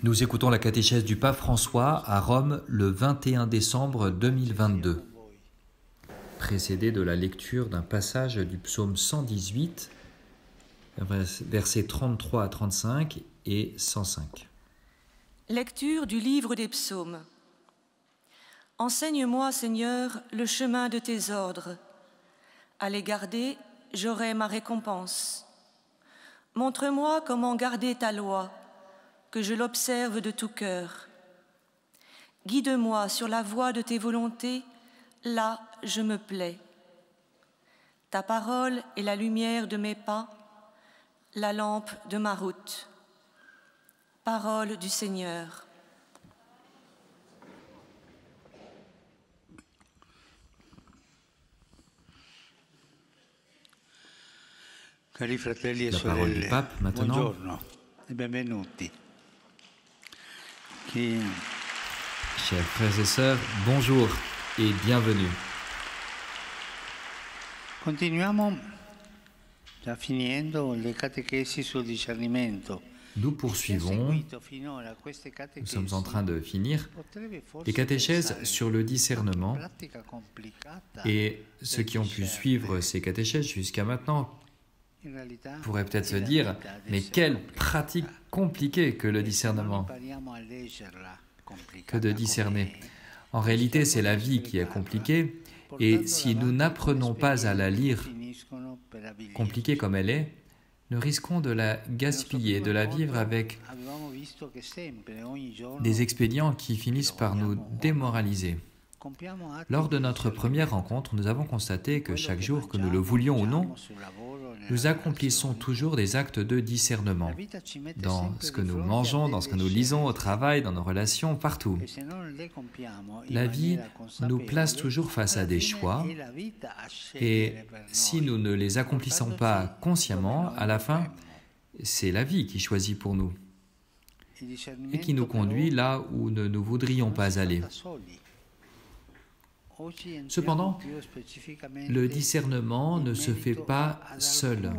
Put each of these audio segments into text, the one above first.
Nous écoutons la catéchèse du pape François à Rome le 21 décembre 2022, précédée de la lecture d'un passage du psaume 118, versets 33 à 35 et 105. Lecture du livre des psaumes. Enseigne-moi, Seigneur, le chemin de tes ordres. À les garder, j'aurai ma récompense. Montre-moi comment garder ta loi, que je l'observe de tout cœur. Guide-moi sur la voie de tes volontés, là je me plais. Ta parole est la lumière de mes pas, la lampe de ma route. Parole du Seigneur. Cari fratelli e La parole du sorelle, pape maintenant. buongiorno e benvenuti. Chers frères et sœurs, bonjour et bienvenue. Continuiamo, sta finendo, le catechesi sul discernimento. Nous poursuivons, nous sommes en train de finir, les catéchèses sur le discernement, et ceux qui ont pu suivre ces catéchèses jusqu'à maintenant pourraient peut-être se dire « Mais quelle pratique compliquée que le discernement !» Que de discerner. En réalité, c'est la vie qui est compliquée, et si nous n'apprenons pas à la lire compliquée comme elle est, nous risquons de la gaspiller, de la vivre avec des expédients qui finissent par nous démoraliser. Lors de notre première rencontre, nous avons constaté que chaque jour, que nous le voulions ou non, nous accomplissons toujours des actes de discernement dans ce que nous mangeons, dans ce que nous lisons au travail, dans nos relations, partout. La vie nous place toujours face à des choix et si nous ne les accomplissons pas consciemment, à la fin, c'est la vie qui choisit pour nous et qui nous conduit là où nous ne voudrions pas aller. Cependant, le discernement ne se fait pas seul.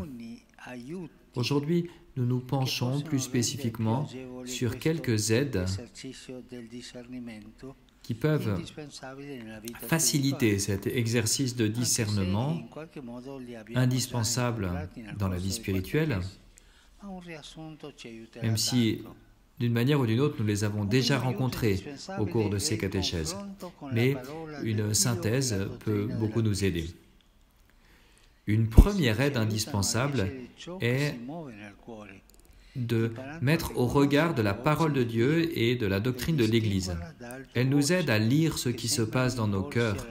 Aujourd'hui, nous nous penchons plus spécifiquement sur quelques aides qui peuvent faciliter cet exercice de discernement indispensable dans la vie spirituelle, même si d'une manière ou d'une autre, nous les avons déjà rencontrés au cours de ces catéchèses. Mais une synthèse peut beaucoup nous aider. Une première aide indispensable est de mettre au regard de la parole de Dieu et de la doctrine de l'Église. Elle nous aide à lire ce qui se passe dans nos cœurs,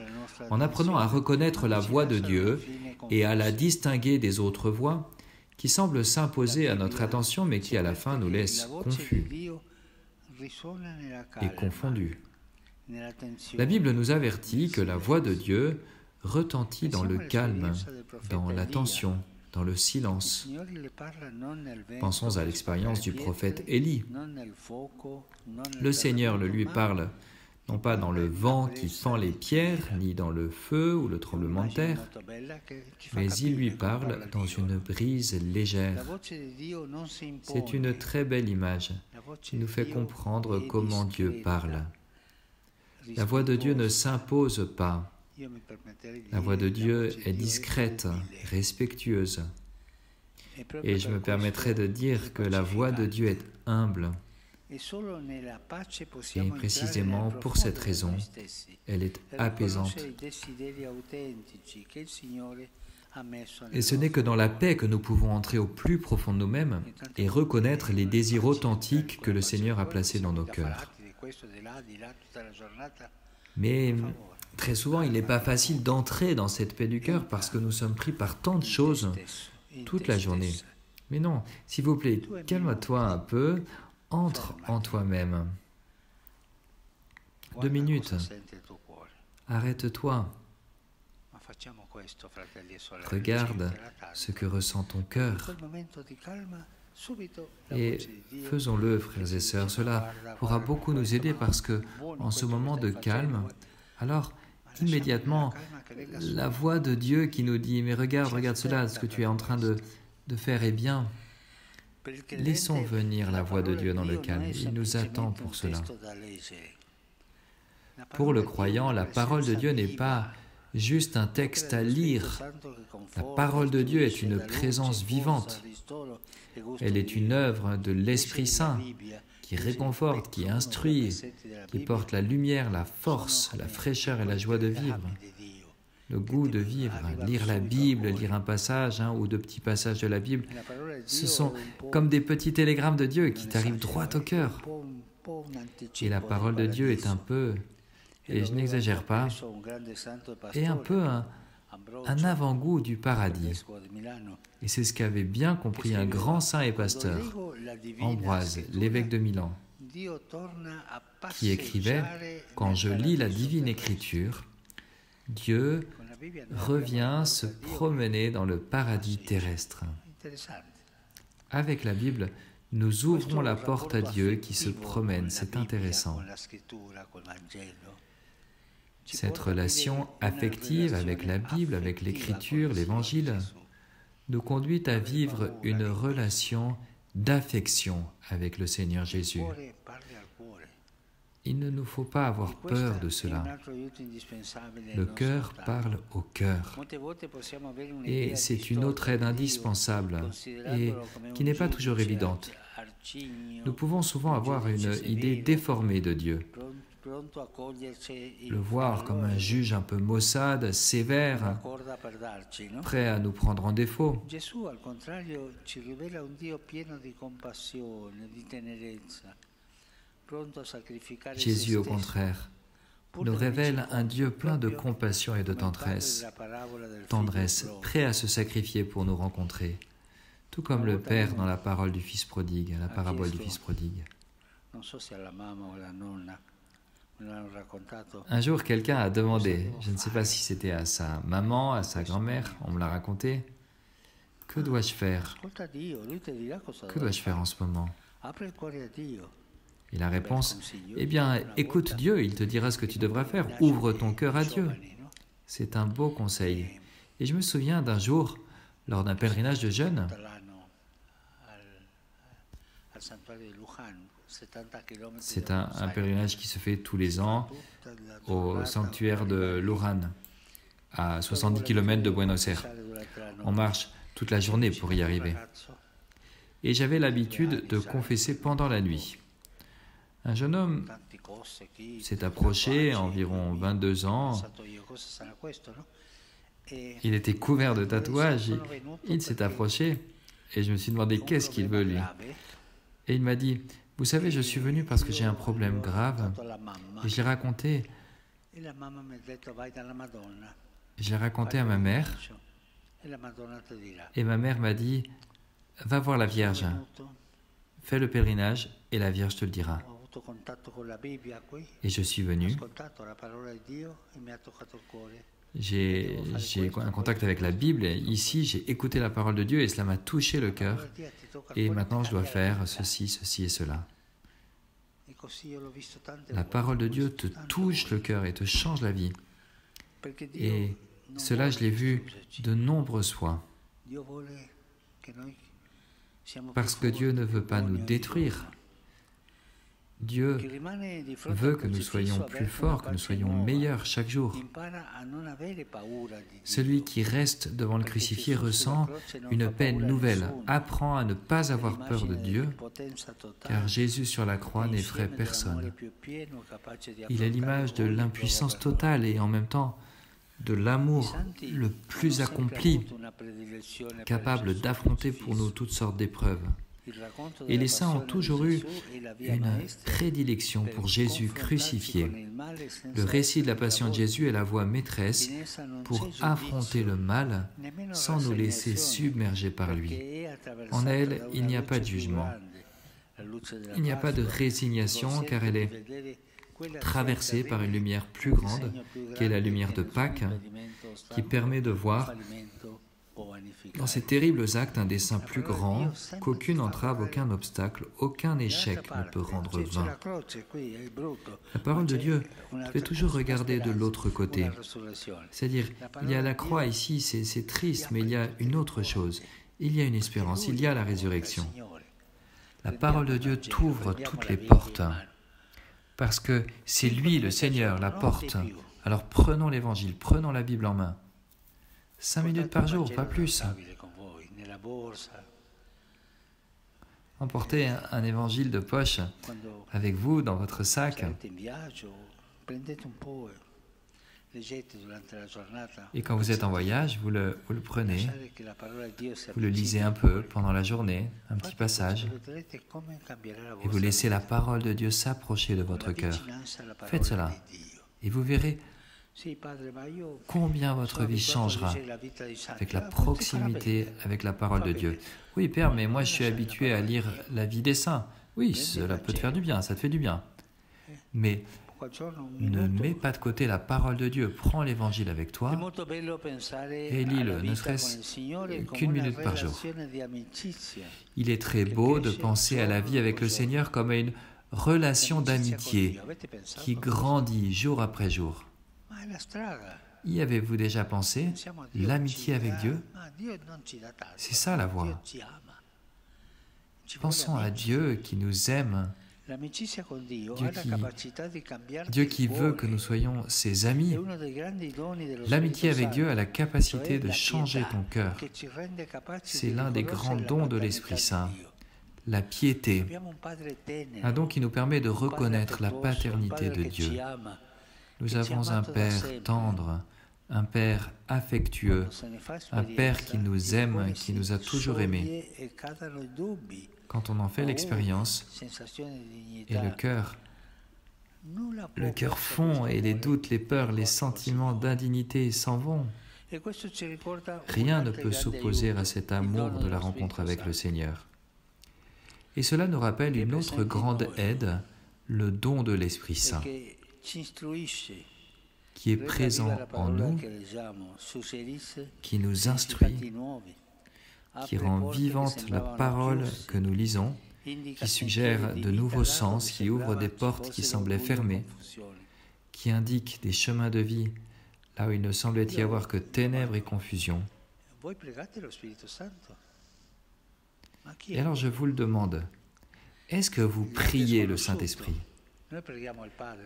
en apprenant à reconnaître la voix de Dieu et à la distinguer des autres voix, qui semble s'imposer à notre attention, mais qui à la fin nous laisse confus et confondus. La Bible nous avertit que la voix de Dieu retentit dans le calme, dans l'attention, dans le silence. Pensons à l'expérience du prophète Élie. Le Seigneur le lui parle, non pas dans le vent qui fend les pierres, ni dans le feu ou le tremblement de terre, mais il lui parle dans une brise légère. C'est une très belle image qui nous fait comprendre comment Dieu parle. La voix de Dieu ne s'impose pas. La voix de Dieu est discrète, respectueuse. Et je me permettrai de dire que la voix de Dieu est humble. Et précisément pour cette raison, elle est apaisante. Et ce n'est que dans la paix que nous pouvons entrer au plus profond de nous-mêmes et reconnaître les désirs authentiques que le Seigneur a placés dans nos cœurs. Mais très souvent, il n'est pas facile d'entrer dans cette paix du cœur parce que nous sommes pris par tant de choses toute la journée. Mais non, s'il vous plaît, calme-toi un peu. Entre en toi-même. 2 minutes. Arrête-toi. Regarde ce que ressent ton cœur. Et faisons-le, frères et sœurs. Cela pourra beaucoup nous aider parce que, en ce moment de calme, alors immédiatement, la voix de Dieu qui nous dit « Mais regarde cela, ce que tu es en train de faire est bien ». Laissons venir la voix de Dieu dans le calme. Il nous attend pour cela. Pour le croyant, la parole de Dieu n'est pas juste un texte à lire. La parole de Dieu est une présence vivante. Elle est une œuvre de l'Esprit Saint qui réconforte, qui instruit, qui porte la lumière, la force, la fraîcheur et la joie de vivre. Le goût de vivre, lire la Bible, lire un passage ou deux petits passages de la Bible, ce sont comme des petits télégrammes de Dieu qui t'arrivent droit au cœur. Et la parole de Dieu est un peu, et je n'exagère pas, est un peu un avant-goût du paradis. Et c'est ce qu'avait bien compris un grand saint et pasteur, Ambroise, l'évêque de Milan, qui écrivait « Quand je lis la divine écriture, Dieu revient se promener dans le paradis terrestre. » Avec la Bible, nous ouvrons la porte à Dieu qui se promène, c'est intéressant. Cette relation affective avec la Bible, avec l'Écriture, l'Évangile, nous conduit à vivre une relation d'affection avec le Seigneur Jésus. Il ne nous faut pas avoir peur de cela. Le cœur parle au cœur. Et c'est une autre aide indispensable et qui n'est pas toujours évidente. Nous pouvons souvent avoir une idée déformée de Dieu. Le voir comme un juge un peu maussade, sévère, prêt à nous prendre en défaut. Jésus, au contraire, nous révèle un Dieu plein de compassion et de tendresse, prêt à se sacrifier pour nous rencontrer, tout comme le Père dans la parole du Fils prodigue, la parabole du Fils prodigue. Un jour, quelqu'un a demandé, je ne sais pas si c'était à sa maman, à sa grand-mère, on me l'a raconté, « Que dois-je faire? Que dois-je faire en ce moment ?» Et la réponse, « Eh bien, écoute Dieu, il te dira ce que tu devras faire, ouvre ton cœur à Dieu. » C'est un beau conseil. Et je me souviens d'un jour, lors d'un pèlerinage de jeûne, c'est un pèlerinage qui se fait tous les ans au sanctuaire de Luján, à 70 km de Buenos Aires. On marche toute la journée pour y arriver. Et j'avais l'habitude de confesser pendant la nuit. Un jeune homme s'est approché, environ 22 ans. Il était couvert de tatouages. Il s'est approché et je me suis demandé qu'est-ce qu'il veut lui. Et il m'a dit, « Vous savez, je suis venu parce que j'ai un problème grave. » Et je l'ai raconté. Je l'ai raconté à ma mère. Et ma mère m'a dit, « Va voir la Vierge. Fais le pèlerinage et la Vierge te le dira. » Et je suis venu. J'ai un contact avec la Bible. Ici, j'ai écouté la parole de Dieu et cela m'a touché le cœur. Et maintenant, je dois faire ceci, ceci et cela. La parole de Dieu te touche le cœur et te change la vie. Et cela, je l'ai vu de nombreuses fois. Parce que Dieu ne veut pas nous détruire. Dieu veut que nous soyons plus forts, que nous soyons meilleurs chaque jour. Celui qui reste devant le crucifié ressent une peine nouvelle, apprend à ne pas avoir peur de Dieu, car Jésus sur la croix n'effraie personne. Il est l'image de l'impuissance totale et en même temps de l'amour le plus accompli, capable d'affronter pour nous toutes sortes d'épreuves. Et les saints ont toujours eu une prédilection pour Jésus crucifié. Le récit de la passion de Jésus est la voie maîtresse pour affronter le mal sans nous laisser submerger par lui. En elle, il n'y a pas de jugement. Il n'y a pas de résignation car elle est traversée par une lumière plus grande qui est la lumière de Pâques qui permet de voir dans ces terribles actes un dessein plus grand qu'aucune entrave, aucun obstacle, aucun échec ne peut rendre vain. La parole de Dieu fait toujours regarder de l'autre côté. C'est-à-dire, il y a la croix ici, c'est triste, mais il y a une autre chose. Il y a une espérance, il y a la résurrection. La parole de Dieu t'ouvre toutes les portes, parce que c'est lui, le Seigneur, la porte. Alors prenons l'Évangile, prenons la Bible en main. 5 minutes par jour, pas plus. Emportez un évangile de poche avec vous dans votre sac. Et quand vous êtes en voyage, vous le prenez, vous le lisez un peu pendant la journée, un petit passage, et vous laissez la parole de Dieu s'approcher de votre cœur. Faites cela, et vous verrez combien votre vie changera avec la proximité avec la parole de Dieu. Oui, Père, mais moi je suis habitué à lire la vie des saints. Oui, cela peut te faire du bien, ça te fait du bien. Mais ne mets pas de côté la parole de Dieu. Prends l'Évangile avec toi et lis-le, ne serait-ce qu'une minute par jour. Il est très beau de penser à la vie avec le Seigneur comme à une relation d'amitié qui grandit jour après jour. Y avez-vous déjà pensé? L'amitié avec Dieu, c'est ça la voie. Pensons à Dieu qui nous aime, Dieu qui veut que nous soyons ses amis. L'amitié avec Dieu a la capacité de changer ton cœur. C'est l'un des grands dons de l'Esprit Saint. La piété a donc qui nous permet de reconnaître la paternité de Dieu. Nous avons un Père tendre, un Père affectueux, un Père qui nous aime, qui nous a toujours aimés. Quand on en fait l'expérience, et le cœur fond et les doutes, les peurs, les sentiments d'indignité s'en vont. Rien ne peut s'opposer à cet amour de la rencontre avec le Seigneur. Et cela nous rappelle une autre grande aide, le don de l'Esprit Saint, qui est présent en nous, qui nous instruit, qui rend vivante la parole que nous lisons, qui suggère de nouveaux sens, qui ouvre des portes qui semblaient fermées, qui indique des chemins de vie là où il ne semblait y avoir que ténèbres et confusion. Et alors je vous le demande, est-ce que vous priez le Saint-Esprit?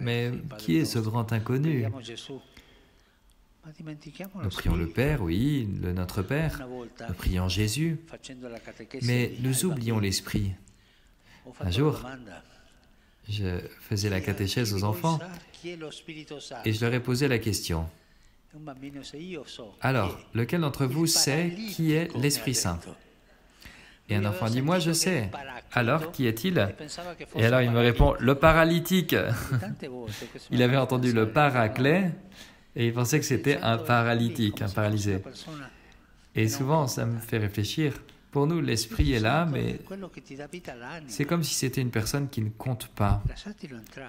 Mais qui est ce grand inconnu? Nous prions le Père, oui, notre Père, nous prions Jésus, mais nous oublions l'Esprit. Un jour, je faisais la catéchèse aux enfants et je leur ai posé la question. Alors, lequel d'entre vous sait qui est l'Esprit Saint? Et un enfant dit, moi je sais. Alors, qui est-il? Et alors il me répond, le paralytique. Il avait entendu le paraclet et il pensait que c'était un paralytique, un paralysé. Et souvent, ça me fait réfléchir. Pour nous, l'esprit est là, mais c'est comme si c'était une personne qui ne compte pas.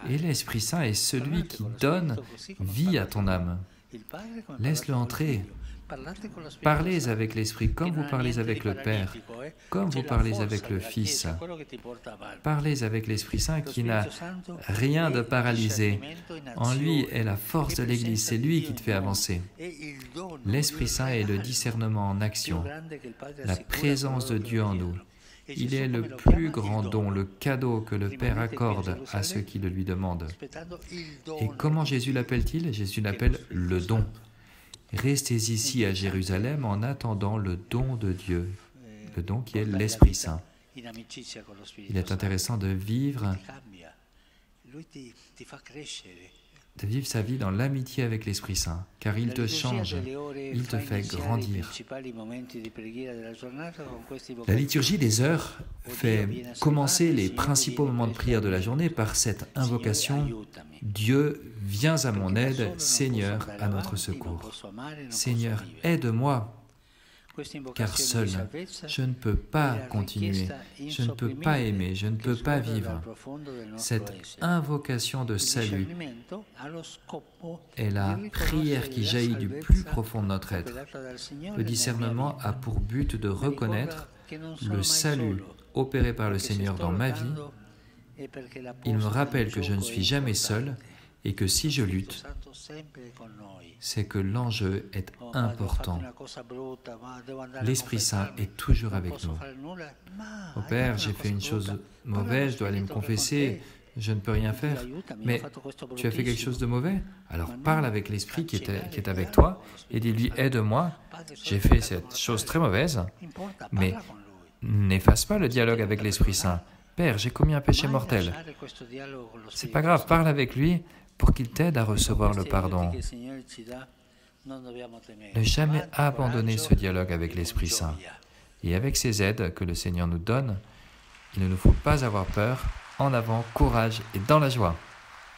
Et l'Esprit Saint est celui qui donne vie à ton âme. Laisse-le entrer. Parlez avec l'Esprit comme vous parlez avec le Père, comme vous parlez avec le Fils. Parlez avec l'Esprit Saint qui n'a rien de paralysé. En lui est la force de l'Église, c'est lui qui te fait avancer. L'Esprit Saint est le discernement en action, la présence de Dieu en nous. Il est le plus grand don, le cadeau que le Père accorde à ceux qui le lui demandent. Et comment Jésus l'appelle-t-il? Jésus l'appelle le don. Restez ici à Jérusalem en attendant le don de Dieu, le don qui est l'Esprit Saint. Il est intéressant de vivre sa vie dans l'amitié avec l'Esprit Saint, car il te change, il te fait grandir. La liturgie des heures fait commencer les principaux moments de prière de la journée par cette invocation « Dieu, viens à mon aide, Seigneur, à notre secours. Seigneur, aide-moi, car seul, je ne peux pas continuer, je ne peux pas aimer, je ne peux pas vivre. » Cette invocation de salut est la prière qui jaillit du plus profond de notre être. Le discernement a pour but de reconnaître le salut opéré par le Seigneur dans ma vie. Il me rappelle que je ne suis jamais seul et que si je lutte, c'est que l'enjeu est important. L'Esprit Saint est toujours avec nous. Oh Père, j'ai fait une chose mauvaise, je dois aller me confesser, je ne peux rien faire. Mais tu as fait quelque chose de mauvais? Alors parle avec l'Esprit qui est avec toi et dis-lui, aide-moi, j'ai fait cette chose très mauvaise, mais n'efface pas le dialogue avec l'Esprit Saint. Père, j'ai commis un péché mortel. C'est pas grave, parle avec lui pour qu'il t'aide à recevoir le pardon. Ne jamais abandonner ce dialogue avec l'Esprit Saint. Et avec ces aides que le Seigneur nous donne, il ne nous faut pas avoir peur. En avant, courage et dans la joie.